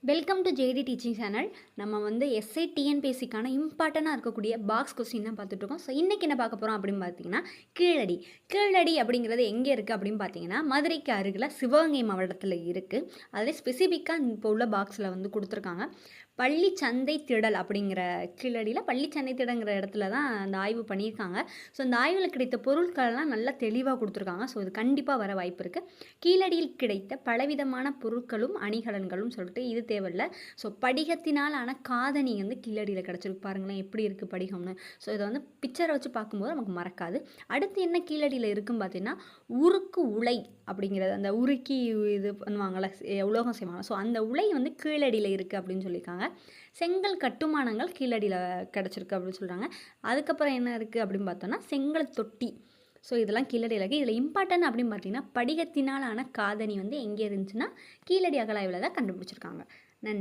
Welcome to JD teaching channel. நம்ம வந்து SI டிஎன்பிஎஸ்சிக்கான இம்பார்ட்டண்ட்டாக இருக்கக்கூடிய பாக்ஸ் கொஸ்டின் தான் பார்த்துட்ருக்கோம். ஸோ இன்றைக்கி என்ன பார்க்க போகிறோம் அப்படின்னு பார்த்தீங்கன்னா, கீழடி. கீழடி அப்படிங்கிறது எங்கே இருக்குது அப்படின்னு பார்த்தீங்கன்னா, மதுரைக்கு அருகில் சிவகங்கை மாவட்டத்தில் இருக்குது. அதில் ஸ்பெசிஃபிக்காக இப்போ உள்ள பாக்ஸில் வந்து கொடுத்துருக்காங்க. பள்ளிச்சந்தை திடல் அப்படிங்கிற கீழடியில் பள்ளிச்சந்தை திடங்கிற இடத்துல தான் அந்த ஆய்வு பண்ணியிருக்காங்க. ஸோ அந்த ஆய்வில் கிடைத்த பொருட்கள்லாம் நல்லா தெளிவாக கொடுத்துருக்காங்க. ஸோ இது கண்டிப்பாக வர வாய்ப்பு இருக்குது. கீழடியில் கிடைத்த பலவிதமான பொருட்களும் அணிகலன்களும் சொல்லிட்டு இது தேவையில்லை. ஸோ படிகத்தினால் ஆன காதணி வந்து கீழடியில் கிடச்சிருக்கு. பாருங்களேன் எப்படி இருக்குது படிகம்னு. ஸோ இதை வந்து பிக்சரை வச்சு பார்க்கும்போது நமக்கு மறக்காது. அடுத்து என்ன கீழடியில் இருக்குன்னு பார்த்தீங்கன்னா, உருக்கு உலை அப்படிங்கிறது, அந்த உருக்கி இது பண்ணுவாங்கள்ல, உலோகம் செய்வாங்க. ஸோ அந்த உலை வந்து கீழடியில் இருக்குது அப்படின்னு சொல்லியிருக்காங்க. செங்கல் கட்டுமானங்கள் கீழடியில் கிடச்சிருக்கு அப்படின்னு சொல்கிறாங்க. அதுக்கப்புறம் என்ன இருக்குது அப்படின்னு பார்த்தோன்னா, செங்கல் தொட்டி. ஸோ இதெல்லாம் கீழடியில் இருக்குது. இதில் இம்பார்ட்டன்ட் அப்படின்னு பார்த்தீங்கன்னா, படிகத்தினால் ஆன காதணி வந்து எங்கே இருந்துச்சுன்னா கீழடி அகழாய்வில் தான் கண்டுபிடிச்சிருக்காங்க. நன்றி.